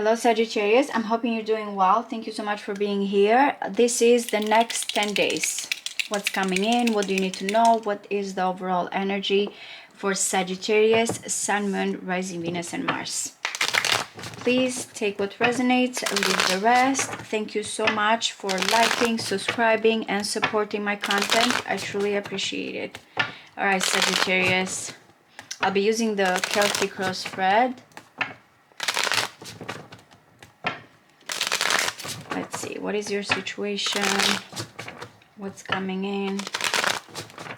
Hello Sagittarius, I'm hoping you're doing well. Thank you so much for being here. This is the next 10 days. What's coming in? What do you need to know? What is the overall energy for Sagittarius, Sun, Moon, Rising Venus and Mars? Please take what resonates, leave the rest. Thank you so much for liking, subscribing and supporting my content. I truly appreciate it. All right, Sagittarius. I'll be using the Celtic Cross spread. Let's see, what is your situation? What's coming in?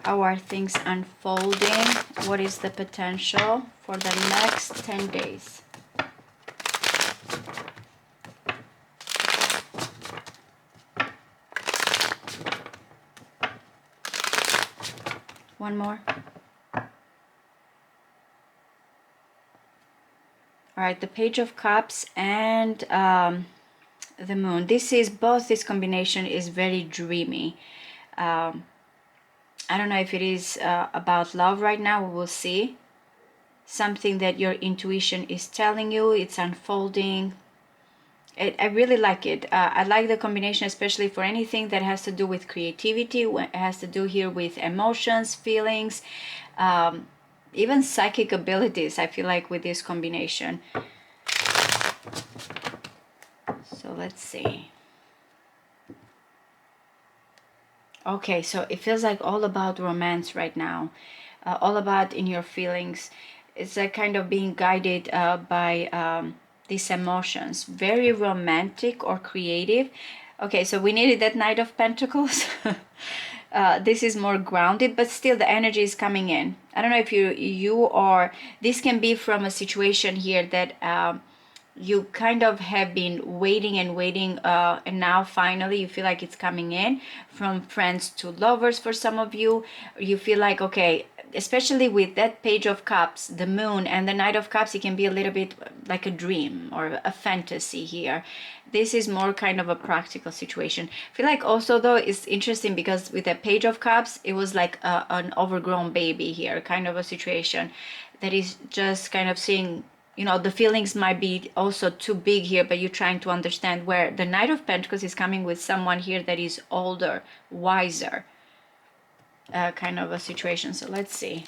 How are things unfolding? What is the potential for the next 10 days? One more. All right, the Page of Cups and the Moon. This combination is very dreamy. I don't know if it is about love right now. We will see. Something that your intuition is telling you. It's unfolding. I really like it. I like the combination, especially for anything that has to do with creativity. It has to do here with emotions, feelings, even psychic abilities, I feel like, with this combination. So let's see. Okay, so it feels like all about romance right now. All about in your feelings. It's like kind of being guided by these emotions. Very romantic or creative. Okay, so we needed that Knight of Pentacles. This is more grounded, but still the energy is coming in. I don't know if you are, this can be from a situation here that you kind of have been waiting and waiting, and now finally you feel like it's coming in. From friends to lovers for some of you. You feel like, okay, especially with that Page of Cups, the Moon and the Knight of Cups, it can be a little bit like a dream or a fantasy here. This is more kind of a practical situation. I feel like also though it's interesting because with the Page of Cups, it was like an overgrown baby here, kind of a situation that is just kind of seeing, you know, the feelings might be also too big here, but you're trying to understand where the Knight of Pentacles is coming with someone here that is older, wiser, kind of a situation. So let's see.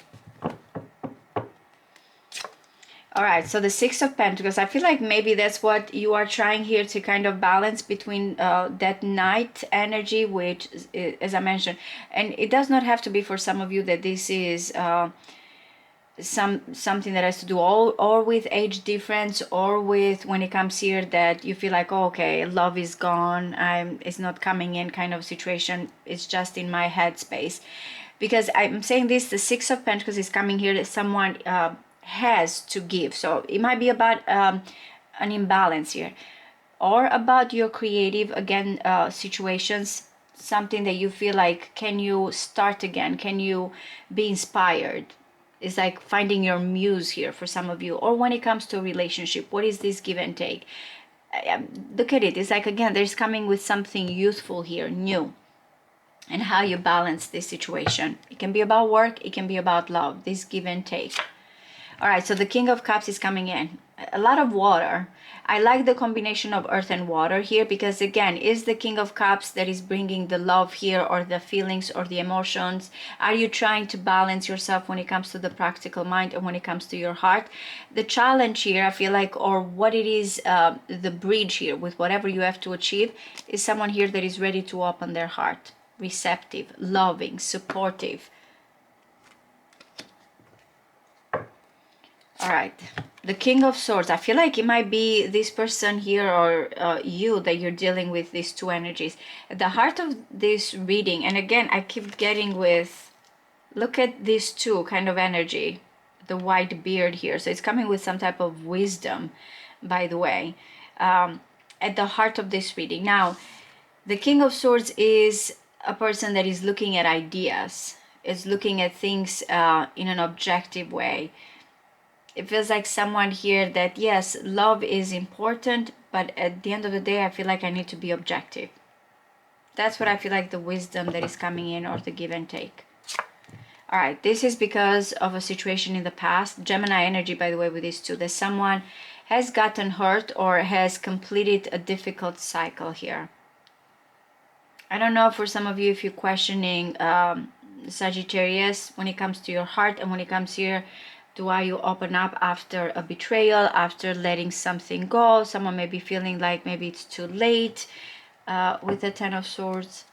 All right, so the Six of Pentacles, I feel like maybe that's what you are trying here to kind of balance between that Knight energy, which is, as I mentioned, and it does not have to be for some of you that this is something that has to do or with age difference, or with when it comes here that you feel like, oh, okay, love is gone, it's not coming in kind of situation. It's just in my head space. Because I'm saying this, the Six of Pentacles is coming here that someone has to give. So it might be about an imbalance here, or about your creative, again, situations, something that you feel like, can you start again? Can you be inspired? It's like finding your muse here for some of you. Or when it comes to a relationship, what is this give and take? Look at it. It's like, again, there's coming with something youthful here, new. And how you balance this situation. It can be about work, it can be about love, this give and take. All right, so the King of Cups is coming in. A lot of water. I like the combination of earth and water here because, again, is the King of Cups that is bringing the love here, or the feelings or the emotions? Are you trying to balance yourself when it comes to the practical mind and when it comes to your heart? The challenge here, I feel like, or what it is, the bridge here with whatever you have to achieve, is someone here that is ready to open their heart. Receptive, loving, supportive. All right, the King of Swords. I feel like it might be this person here, or you, that you're dealing with these two energies. At the heart of this reading, and again, I keep getting with, look at these two kind of energy, the white beard here. So it's coming with some type of wisdom, by the way, at the heart of this reading. Now, the King of Swords is a person that is looking at ideas, is looking at things in an objective way. It feels like someone here that, yes, love is important, but at the end of the day, I feel like I need to be objective. That's what I feel like, the wisdom that is coming in, or the give and take. All right, this is because of a situation in the past. Gemini energy, by the way, with these two. There's someone has gotten hurt or has completed a difficult cycle here. I don't know for some of you if you're questioning Sagittarius when it comes to your heart, and when it comes here, do you open up after a betrayal, after letting something go? Someone may be feeling like maybe it's too late with the Ten of Swords.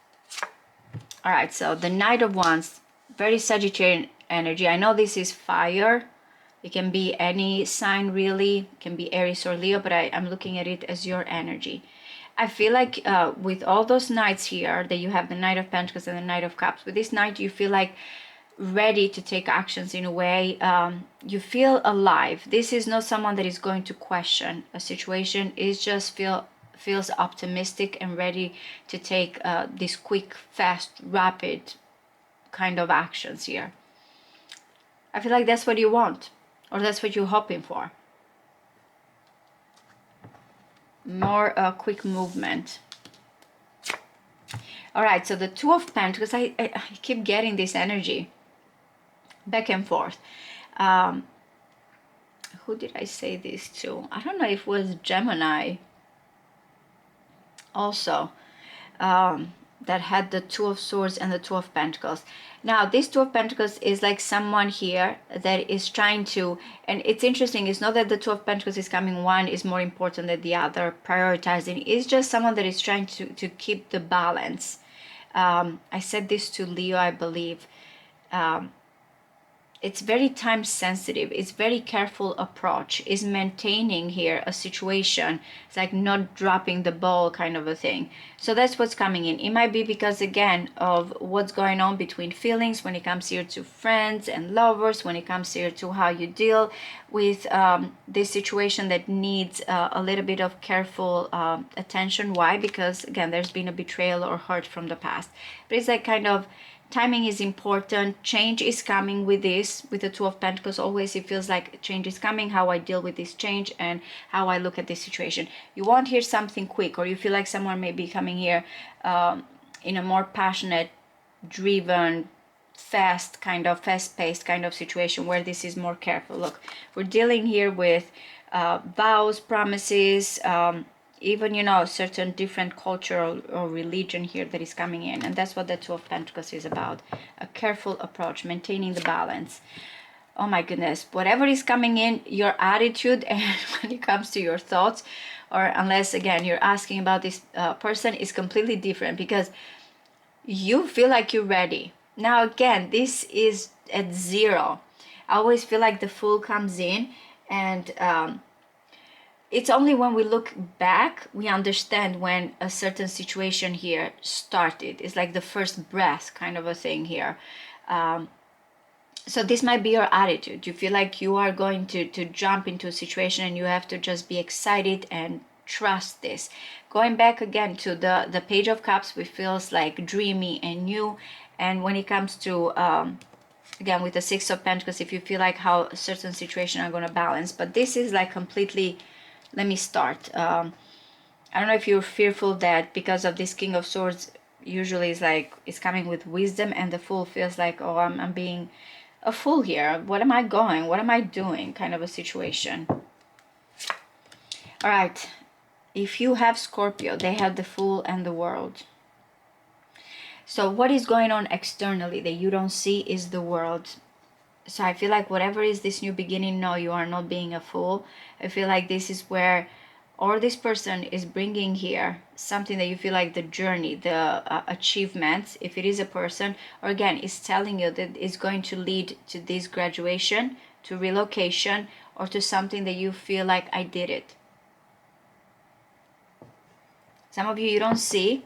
All right, so the Knight of Wands, very Sagittarian energy. I know this is fire. It can be any sign really. It can be Aries or Leo, but I'm looking at it as your energy. I feel like with all those knights here, that you have the Knight of Pentacles and the Knight of Cups. With this knight, you feel like ready to take actions in a way. You feel alive. This is not someone that is going to question a situation. It just feels optimistic and ready to take these quick, fast, rapid kind of actions here. I feel like that's what you want, or that's what you're hoping for. More quick movement. All right, so the Two of Pentacles, I keep getting this energy back and forth. Who did I say this to? I don't know if it was Gemini also, that had the Two of Swords and the Two of Pentacles. Now this Two of Pentacles is like someone here that is trying to, and it's interesting, it's not that the Two of Pentacles is coming, one is more important than the other, prioritizing. It's just someone that is trying to keep the balance. I said this to Leo, I believe. It's very time sensitive. It's very careful approach. Is maintaining here a situation. It's like not dropping the ball kind of a thing. So that's what's coming in. It might be because, again, of what's going on between feelings when it comes here to friends and lovers, when it comes here to how you deal with this situation that needs a little bit of careful attention. Why? Because, again, there's been a betrayal or hurt from the past. But it's like kind of timing is important. Change is coming with this, with the Two of Pentacles. Always it feels like change is coming, how I deal with this change and how I look at this situation. You want here something quick, or you feel like someone may be coming here in a more passionate, driven, fast-paced kind of situation where this is more careful. Look, we're dealing here with vows, promises, even, you know, certain different culture or religion here that is coming in. And that's what the Two of Pentacles is about. A careful approach, maintaining the balance. Oh my goodness, whatever is coming in, your attitude and when it comes to your thoughts, or unless, again, you're asking about this person, is completely different because you feel like you're ready. Now, again, this is at 0. I always feel like the Fool comes in, and it's only when we look back, we understand when a certain situation here started. It's like the first breath kind of a thing here. So this might be your attitude. You feel like you are going to jump into a situation and you have to just be excited and trust this. Going back again to the Page of Cups, which feels like dreamy and new. And when it comes to, again, with the Six of Pentacles, if you feel like how certain situations are going to balance. But this is like completely... Let me start. I don't know if you're fearful that because of this King of Swords, usually is like it's coming with wisdom, and the Fool feels like, oh, I'm being a fool here. What am I going? What am I doing? Kind of a situation. All right. If you have Scorpio, they have the Fool and the World. So what is going on externally that you don't see is the world. So I feel like whatever is this new beginning, no, you are not being a fool. I feel like this is where, or this person is bringing here something that you feel like the journey, the achievements, if it is a person, or again, is telling you that it's going to lead to this graduation, to relocation, or to something that you feel like I did it. Some of you don't see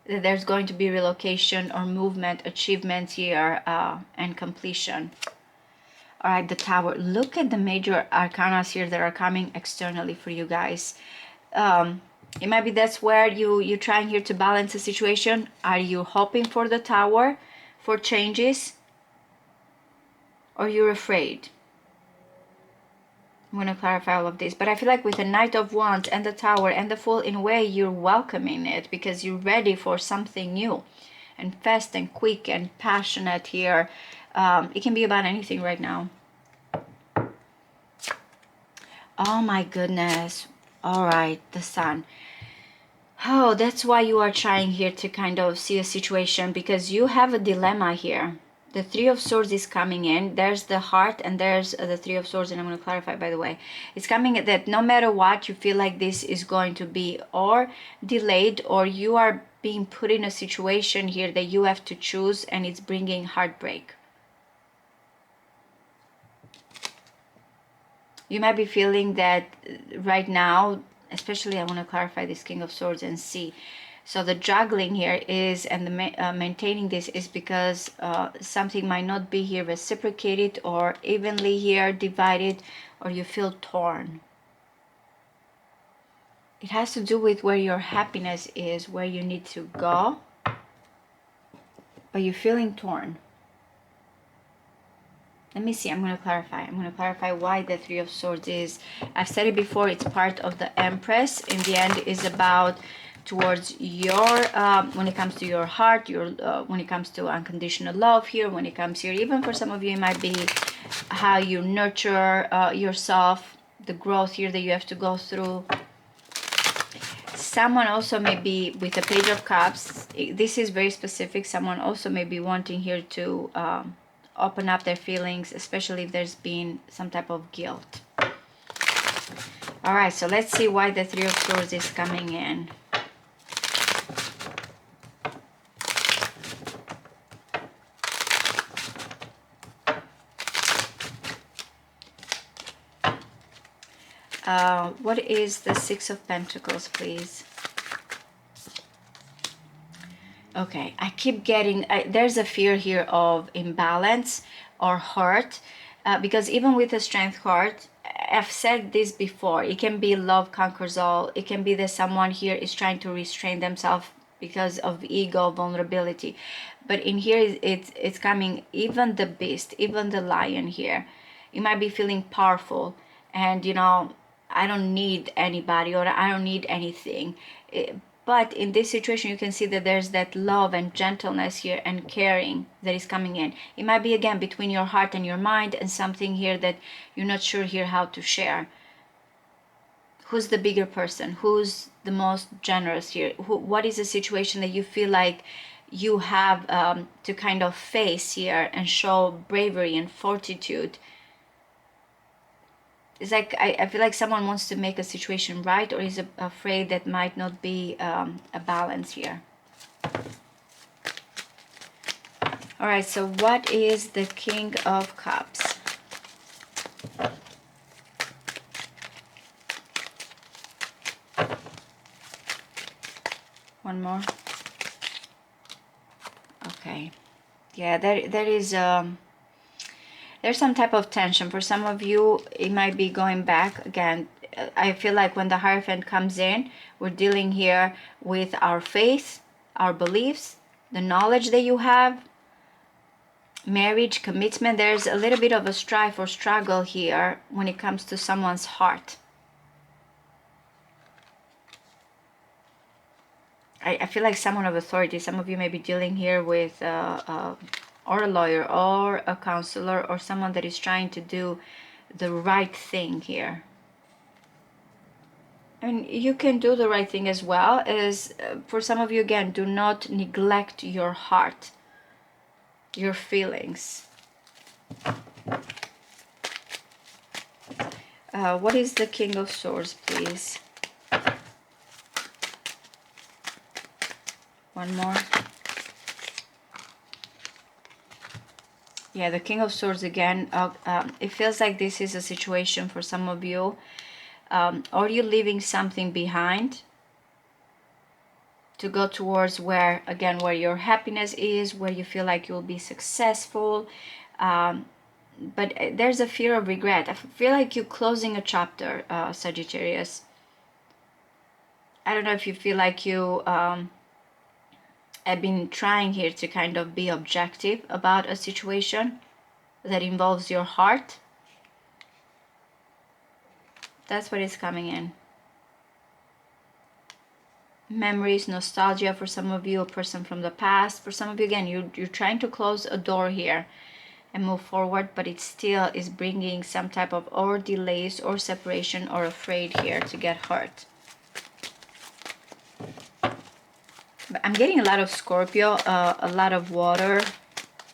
that there's going to be relocation or movement, achievements here, and completion. All right, the Tower. Look at the major arcanas here that are coming externally for you guys. It might be that's where you're trying here to balance the situation. Are you hoping for the Tower, for changes? Or you're afraid? I'm going to clarify all of this. But I feel like with the Knight of Wands and the Tower and the Fool, in a way, you're welcoming it because you're ready for something new and fast and quick and passionate here. It can be about anything right now. Oh my goodness. All right, the Sun. Oh, that's why you are trying here to kind of see a situation, because you have a dilemma here. The Three of Swords is coming in. There's the Heart and there's the Three of Swords, and I'm going to clarify, by the way. It's coming at that no matter what, you feel like this is going to be or delayed, or you are being put in a situation here that you have to choose, and it's bringing heartbreak. You might be feeling that right now, especially I want to clarify this King of Swords and see. So the juggling here is, and the maintaining this is because something might not be here reciprocated or evenly here divided, or you feel torn. It has to do with where your happiness is, where you need to go, but you're feeling torn. Let me see, I'm going to clarify. I'm going to clarify why the Three of Swords is. I've said it before, it's part of the Empress. In the end, is about towards your, when it comes to your heart, your when it comes to unconditional love here, when it comes here, even for some of you, it might be how you nurture yourself, the growth here that you have to go through. Someone also may be with the Page of Cups. This is very specific. Someone also may be wanting here to open up their feelings, especially if there's been some type of guilt. All right, so let's see why the Three of Swords is coming in. What is the Six of Pentacles, please? Okay, I keep getting, there's a fear here of imbalance or hurt, because even with a Strength card, I've said this before, it can be love conquers all. It can be that someone here is trying to restrain themselves because of ego, vulnerability. But in here, it's coming, even the beast, even the lion here. You might be feeling powerful and, you know, I don't need anybody or I don't need anything. But in this situation, you can see that there's that love and gentleness here and caring that is coming in. It might be, again, between your heart and your mind, and something here that you're not sure here how to share. Who's the bigger person? Who's the most generous here? What is the situation that you feel like you have to kind of face here and show bravery and fortitude? It's like I feel like someone wants to make a situation right, or is afraid that might not be a balance here. All right, so what is the King of Cups? One more. Okay. Yeah, there is there's some type of tension. For some of you, it might be going back. Again, I feel like when the Hierophant comes in, we're dealing here with our faith, our beliefs, the knowledge that you have, marriage, commitment. There's a little bit of a strife or struggle here when it comes to someone's heart. I feel like someone of authority. Some of you may be dealing here with or a lawyer or a counselor or someone that is trying to do the right thing here. I mean, you can do the right thing as well as for some of you, again, do not neglect your heart, your feelings. What is the King of Swords, please? One more. Yeah, the King of Swords again. It feels like this is a situation for some of you. Or you're leaving something behind to go towards where, again, where your happiness is, where you feel like you'll be successful. But there's a fear of regret. I feel like you're closing a chapter, Sagittarius. I don't know if you feel like you have been trying here to kind of be objective about a situation that involves your heart. That's what is coming in. Memories, nostalgia for some of you, a person from the past. For some of you, again, you're trying to close a door here. and move forward, but it still is bringing some type of or delays or separation or afraid here to get hurt. But I'm getting a lot of Scorpio, a lot of water,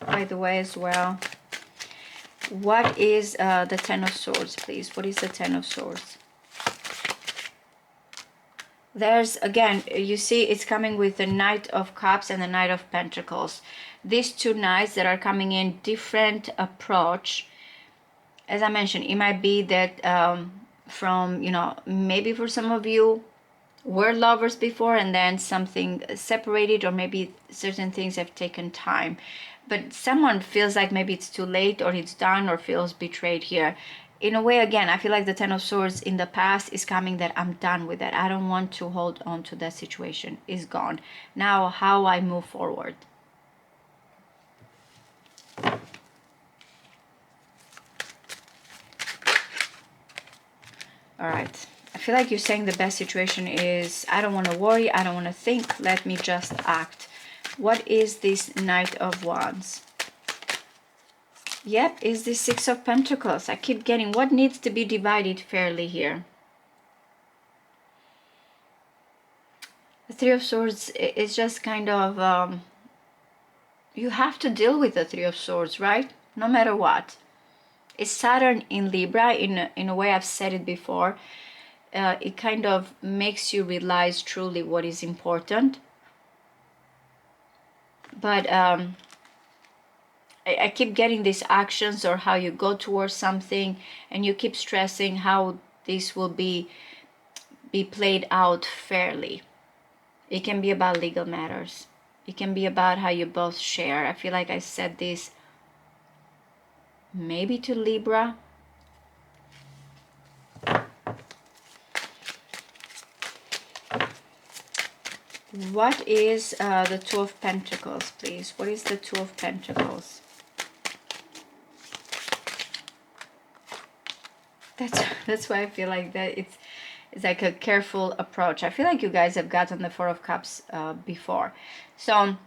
by the way, as well. What is the Ten of Swords, please? What is the Ten of Swords? There's, again, you see it's coming with the Knight of Cups and the Knight of Pentacles. These two knights that are coming in, different approach. As I mentioned, it might be that from, you know, maybe for some of you were lovers before and then something separated, or maybe certain things have taken time. But someone feels like maybe it's too late, or it's done, or feels betrayed here. In a way, again, I feel like the Ten of Swords in the past is coming, that I'm done with that. I don't want to hold on to that situation. It's gone. Now, how I move forward. All right. I feel like you're saying the best situation is, I don't want to worry. I don't want to think. Let me just act. What is this Knight of Wands? Yep, is the Six of Pentacles. I keep getting what needs to be divided fairly here. The Three of Swords is just kind of, you have to deal with the Three of Swords, right? No matter what. It's Saturn in Libra. In a way, I've said it before. It kind of makes you realize truly what is important. But I keep getting these actions, or how you go towards something, and you keep stressing how this will be played out fairly. It can be about legal matters. It can be about how you both share. I feel like I said this maybe to Libra. What is the Two of Pentacles, please? What is the Two of Pentacles? That's why I feel like that it's like a careful approach. I feel like you guys have gotten the Four of Cups before. So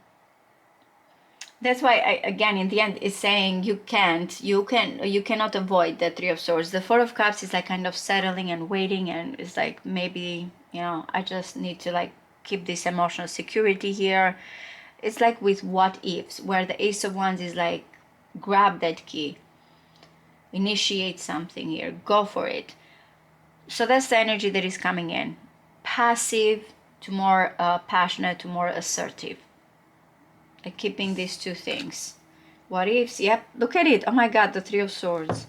that's why again, in the end, it's saying you cannot avoid the Three of Swords. The Four of Cups is like kind of settling and waiting, and it's like, maybe, you know, I just need to like keep this emotional security here. It's like with what ifs, where the Ace of Wands is like, grab that key, initiate something here, go for it. So that's the energy that is coming in. Passive to more passionate to more assertive. Like keeping these two things. What ifs? Yep, look at it. Oh my God, the Three of Swords.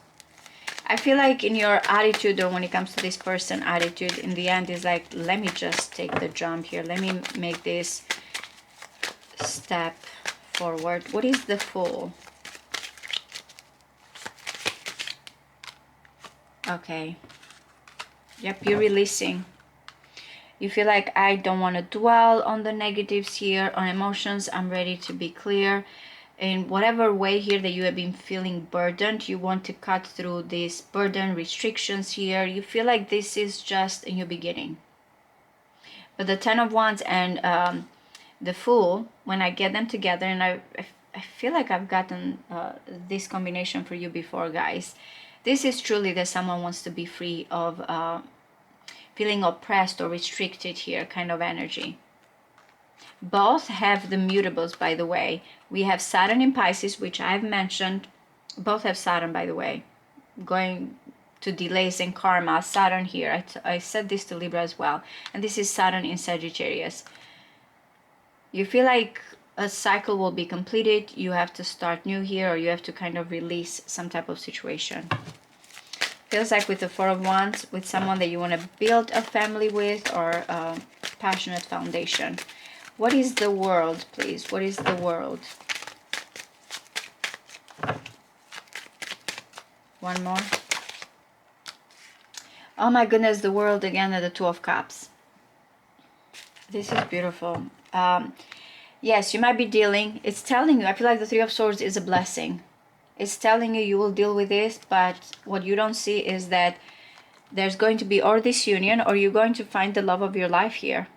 I feel like in your attitude, or when it comes to this person attitude, in the end is like, let me just take the jump here. Let me make this step forward. What is the Fool? Okay. Yep, you're releasing. You feel like, I don't want to dwell on the negatives here, on emotions. I'm ready to be clear. In whatever way here that you have been feeling burdened, you want to cut through these burden restrictions here. You feel like this is just a new beginning. But the Ten of Wands and the Fool, when I get them together, and I feel like I've gotten this combination for you before, guys. This is truly that someone wants to be free of feeling oppressed or restricted here kind of energy. Both have the mutables, by the way. We have Saturn in Pisces, which I've mentioned. Both have Saturn, by the way. Going to delays and karma. Saturn here. I said this to Libra as well. And this is Saturn in Sagittarius. You feel like a cycle will be completed. You have to start new here, or you have to kind of release some type of situation. Feels like with the Four of Wands, with someone that you want to build a family with, or a passionate foundation. What is the World, please? What is the World? One more. Oh my goodness, the World again, and the Two of Cups. This is beautiful. Yes, you might be dealing. It's telling you, I feel like the Three of Swords is a blessing. It's telling you you will deal with this, but what you don't see is that there's going to be or this union, or you're going to find the love of your life here.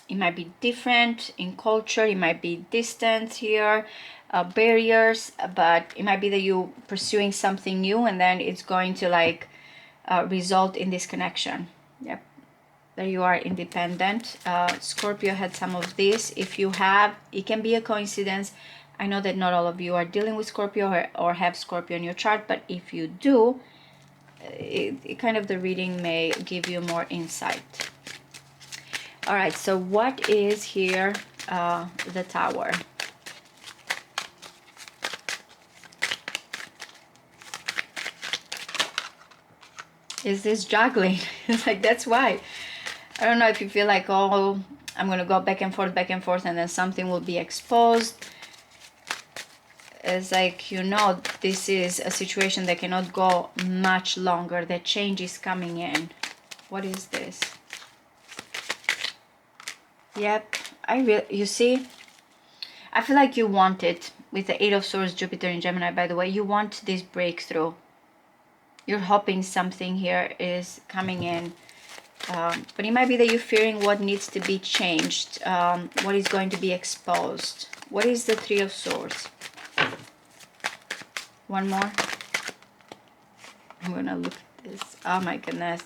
It might be different in culture, it might be distant here. barriers, but it might be that you pursuing something new and then it's going to like result in this connection. Yep, that you are independent. Scorpio had some of this. If you have, it can be a coincidence. I know that not all of you are dealing with Scorpio or have Scorpio in your chart, but if you do, it kind of the reading may give you more insight. All right, so what is here? The Tower. Is this juggling? It's like, that's why. I don't know if you feel like, oh, I'm going to go back and forth, and then something will be exposed. It's like, you know, this is a situation that cannot go much longer. The change is coming in. What is this? Yep, you see, I feel like you want it with the Eight of Swords, Jupiter in Gemini, by the way. You want this breakthrough. You're hoping something here is coming in. But it might be that you're fearing what needs to be changed, what is going to be exposed. What is the Three of Swords? One more. I'm gonna look at this. Oh my goodness.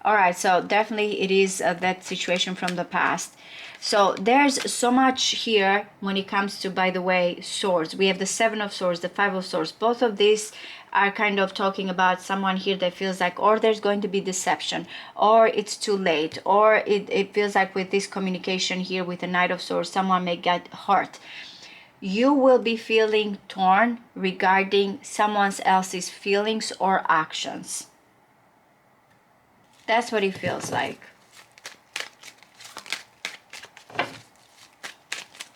All right, so definitely it is that situation from the past. So there's so much here when it comes to, by the way, swords. We have the Seven of Swords, the Five of Swords. Both of these are kind of talking about someone here that feels like, or there's going to be deception, or it's too late, or it feels like with this communication here with the Knight of Swords, someone may get hurt. You will be feeling torn regarding someone else's feelings or actions. That's what it feels like.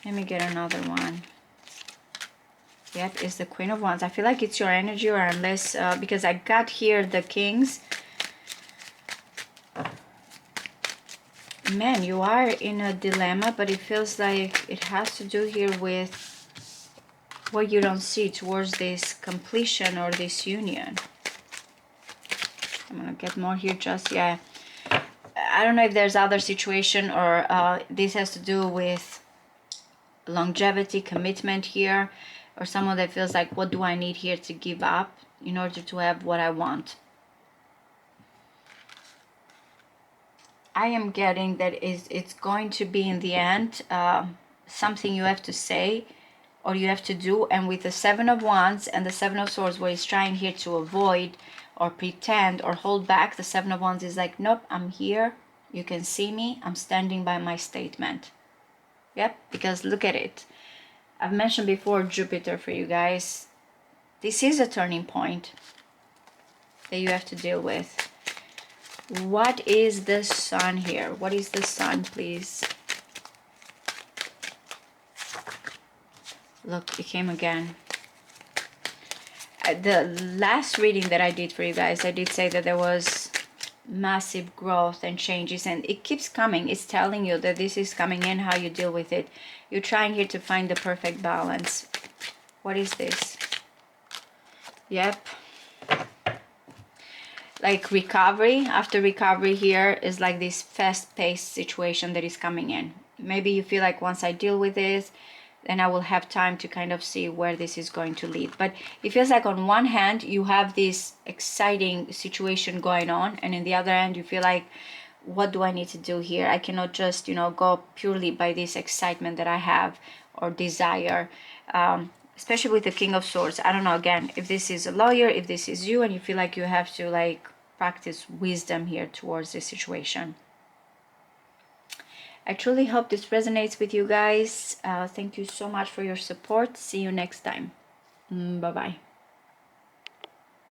Let me get another one. Yep, it's the Queen of Wands. I feel like it's your energy, or unless, because I got here the Kings. Man, you are in a dilemma, but it feels like it has to do here with what you don't see towards this completion or this union. I'm gonna get more here, just, yeah. I don't know if there's other situation, or this has to do with longevity, commitment here, or someone that feels like, what do I need here to give up in order to have what I want? I am getting that it's going to be in the end something you have to say or you have to do. And with the Seven of Wands and the Seven of Swords, where he's trying here to avoid or pretend or hold back, the Seven of Wands is like, nope, I'm here, you can see me, I'm standing by my statement. Yep, because look at it. I've mentioned before Jupiter for you guys. This is a turning point that you have to deal with. What is the Sun here? What is the Sun, please? Look, it came again. The last reading that I did for you guys, I did say that there was massive growth and changes, and it keeps coming. It's telling you that this is coming in, how you deal with it. You're trying here to find the perfect balance. What is this? Yep, like recovery. After recovery here is like this fast-paced situation that is coming in. Maybe you feel like, once I deal with this, then I will have time to kind of see where this is going to lead. But it feels like on one hand you have this exciting situation going on, and in the other hand you feel like, what do I need to do here? I cannot just, you know, go purely by this excitement that I have or desire. Especially with the King of Swords. I don't know, again, if this is a lawyer, if this is you, and you feel like you have to like practice wisdom here towards this situation. I truly hope this resonates with you guys. Thank you so much for your support. See you next time. Bye-bye.